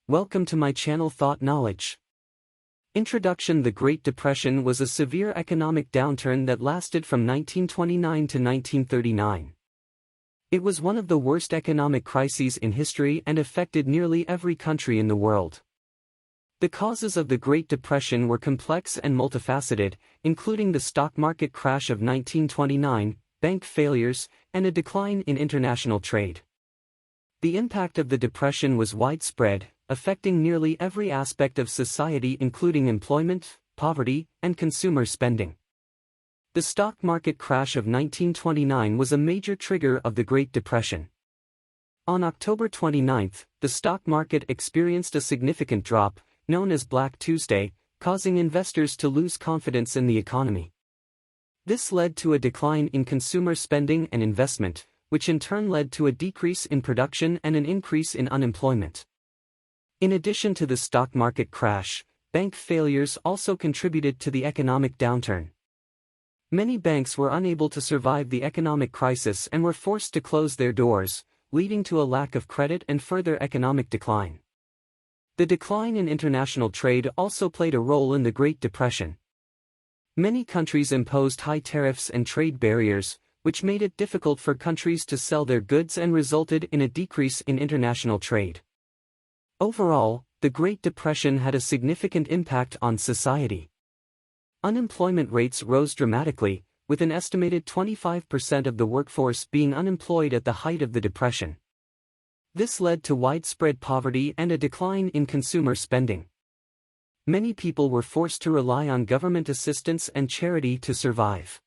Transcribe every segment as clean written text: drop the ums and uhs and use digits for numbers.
Welcome to my channel Thought Knowledge. Introduction: The Great Depression was a severe economic downturn that lasted from 1929 to 1939. It was one of the worst economic crises in history and affected nearly every country in the world. The causes of the Great Depression were complex and multifaceted, including the stock market crash of 1929, bank failures, and a decline in international trade. The impact of the Depression was widespread, affecting nearly every aspect of society including employment, poverty, and consumer spending. The stock market crash of 1929 was a major trigger of the Great Depression. On October 29, the stock market experienced a significant drop, known as Black Tuesday, causing investors to lose confidence in the economy. This led to a decline in consumer spending and investment, which in turn led to a decrease in production and an increase in unemployment. In addition to the stock market crash, bank failures also contributed to the economic downturn. Many banks were unable to survive the economic crisis and were forced to close their doors, leading to a lack of credit and further economic decline. The decline in international trade also played a role in the Great Depression. Many countries imposed high tariffs and trade barriers, which made it difficult for countries to sell their goods and resulted in a decrease in international trade. Overall, the Great Depression had a significant impact on society. Unemployment rates rose dramatically, with an estimated 25% of the workforce being unemployed at the height of the Depression. This led to widespread poverty and a decline in consumer spending. Many people were forced to rely on government assistance and charity to survive.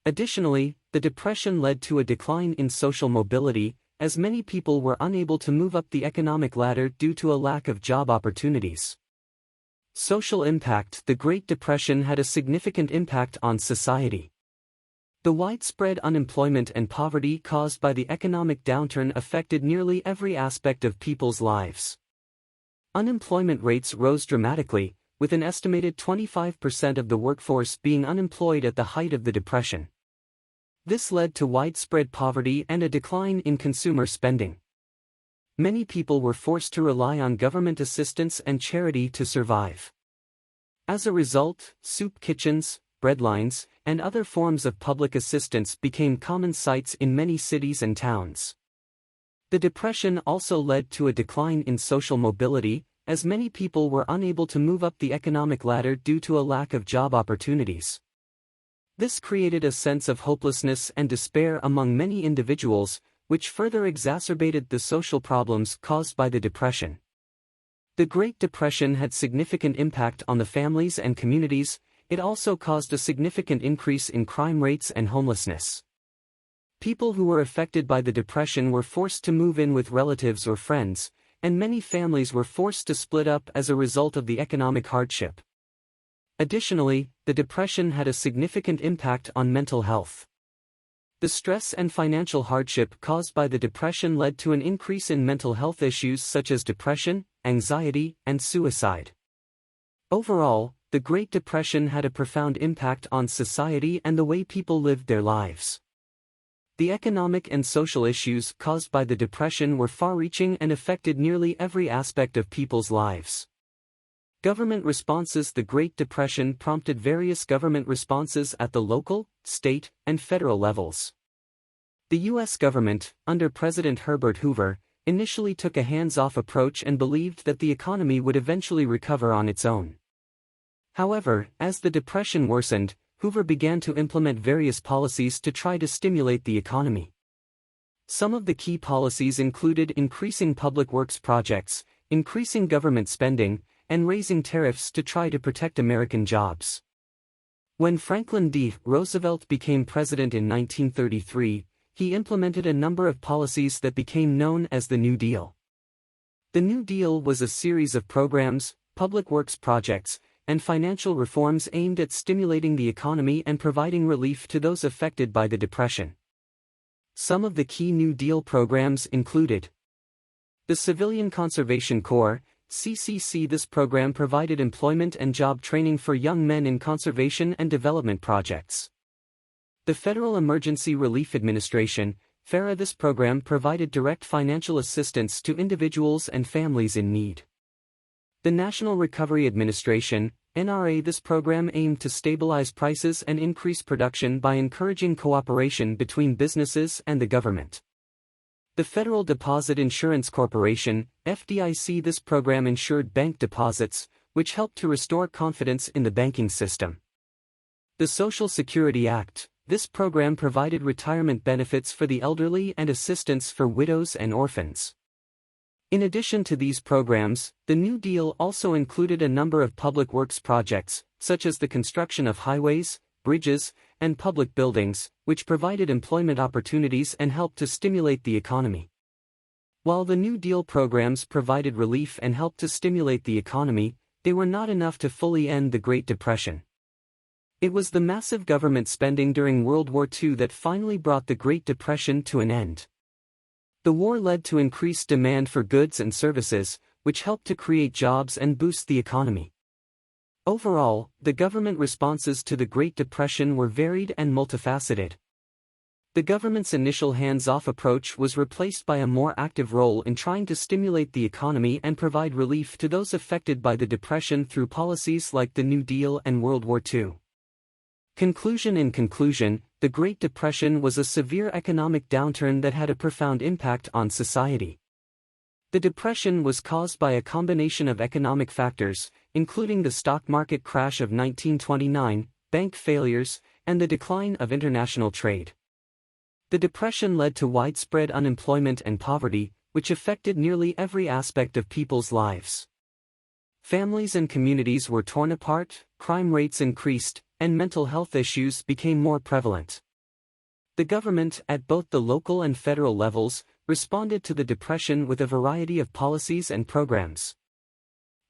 Additionally, the Depression led to a decline in social mobility, as many people were unable to move up the economic ladder due to a lack of job opportunities. Social impact: The Great Depression had a significant impact on society. The widespread unemployment and poverty caused by the economic downturn affected nearly every aspect of people's lives. Unemployment rates rose dramatically, with an estimated 25% of the workforce being unemployed at the height of the Depression. This led to widespread poverty and a decline in consumer spending. Many people were forced to rely on government assistance and charity to survive. As a result, soup kitchens, breadlines, and other forms of public assistance became common sights in many cities and towns. The Depression also led to a decline in social mobility, as many people were unable to move up the economic ladder due to a lack of job opportunities. This created a sense of hopelessness and despair among many individuals, which further exacerbated the social problems caused by the Depression. The Great Depression had significant impact on the families and communities. It also caused a significant increase in crime rates and homelessness. People who were affected by the Depression were forced to move in with relatives or friends, and many families were forced to split up as a result of the economic hardship. Additionally, the Depression had a significant impact on mental health. The stress and financial hardship caused by the Depression led to an increase in mental health issues such as depression, anxiety, and suicide. Overall, the Great Depression had a profound impact on society and the way people lived their lives. The economic and social issues caused by the Depression were far-reaching and affected nearly every aspect of people's lives. Government responses: The Great Depression prompted various government responses at the local, state, and federal levels. The U.S. government, under President Herbert Hoover, initially took a hands-off approach and believed that the economy would eventually recover on its own. However, as the Depression worsened, Hoover began to implement various policies to try to stimulate the economy. Some of the key policies included increasing public works projects, increasing government spending, and raising tariffs to try to protect American jobs. When Franklin D. Roosevelt became president in 1933, he implemented a number of policies that became known as the New Deal. The New Deal was a series of programs, public works projects, and financial reforms aimed at stimulating the economy and providing relief to those affected by the Depression. Some of the key New Deal programs included the Civilian Conservation Corps, CCC. This program provided employment and job training for young men in conservation and development projects. The Federal Emergency Relief Administration, FARA. This program provided direct financial assistance to individuals and families in need. The National Recovery Administration, NRA. This program aimed to stabilize prices and increase production by encouraging cooperation between businesses and the government. The Federal Deposit Insurance Corporation, FDIC. This program insured bank deposits, which helped to restore confidence in the banking system. The Social Security Act. This program provided retirement benefits for the elderly and assistance for widows and orphans. In addition to these programs, the New Deal also included a number of public works projects, such as the construction of highways, bridges, and public buildings, which provided employment opportunities and helped to stimulate the economy. While the New Deal programs provided relief and helped to stimulate the economy, they were not enough to fully end the Great Depression. It was the massive government spending during World War II that finally brought the Great Depression to an end. The war led to increased demand for goods and services, which helped to create jobs and boost the economy. Overall, the government responses to the Great Depression were varied and multifaceted. The government's initial hands-off approach was replaced by a more active role in trying to stimulate the economy and provide relief to those affected by the Depression through policies like the New Deal and World War II. Conclusion. In conclusion, the Great Depression was a severe economic downturn that had a profound impact on society. The Depression was caused by a combination of economic factors, including the stock market crash of 1929, bank failures, and the decline of international trade. The Depression led to widespread unemployment and poverty, which affected nearly every aspect of people's lives. Families and communities were torn apart, crime rates increased, and mental health issues became more prevalent. The government, at both the local and federal levels, responded to the Depression with a variety of policies and programs.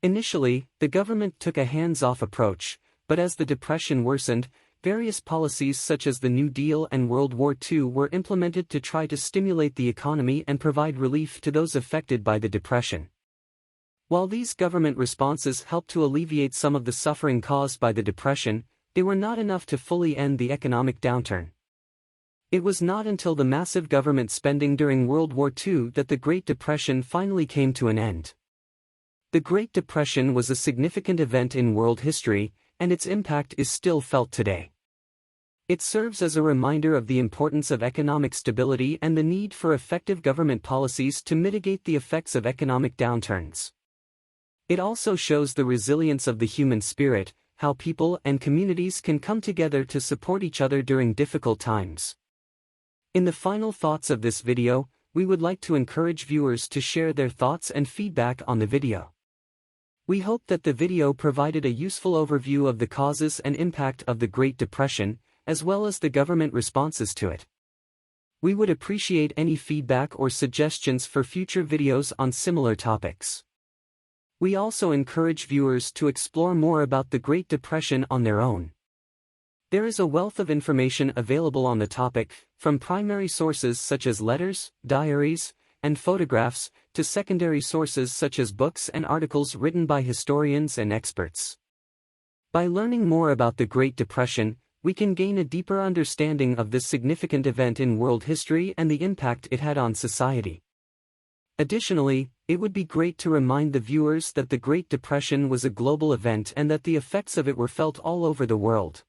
Initially, the government took a hands-off approach, but as the Depression worsened, various policies such as the New Deal and World War II were implemented to try to stimulate the economy and provide relief to those affected by the Depression. While these government responses helped to alleviate some of the suffering caused by the Depression, they were not enough to fully end the economic downturn. It was not until the massive government spending during World War II that the Great Depression finally came to an end. The Great Depression was a significant event in world history, and its impact is still felt today. It serves as a reminder of the importance of economic stability and the need for effective government policies to mitigate the effects of economic downturns. It also shows the resilience of the human spirit, how people and communities can come together to support each other during difficult times. In the final thoughts of this video, we would like to encourage viewers to share their thoughts and feedback on the video. We hope that the video provided a useful overview of the causes and impact of the Great Depression, as well as the government responses to it. We would appreciate any feedback or suggestions for future videos on similar topics. We also encourage viewers to explore more about the Great Depression on their own. There is a wealth of information available on the topic, from primary sources such as letters, diaries, and photographs, to secondary sources such as books and articles written by historians and experts. By learning more about the Great Depression, we can gain a deeper understanding of this significant event in world history and the impact it had on society. Additionally, it would be great to remind the viewers that the Great Depression was a global event and that the effects of it were felt all over the world.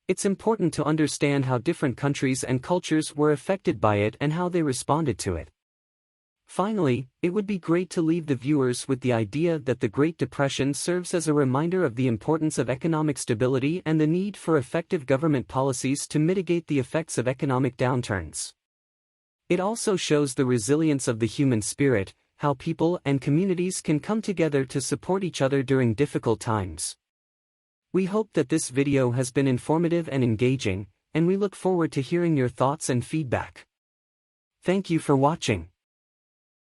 It's important to understand how different countries and cultures were affected by it and how they responded to it. Finally, it would be great to leave the viewers with the idea that the Great Depression serves as a reminder of the importance of economic stability and the need for effective government policies to mitigate the effects of economic downturns. It also shows the resilience of the human spirit, how people and communities can come together to support each other during difficult times. We hope that this video has been informative and engaging, and we look forward to hearing your thoughts and feedback. Thank you for watching.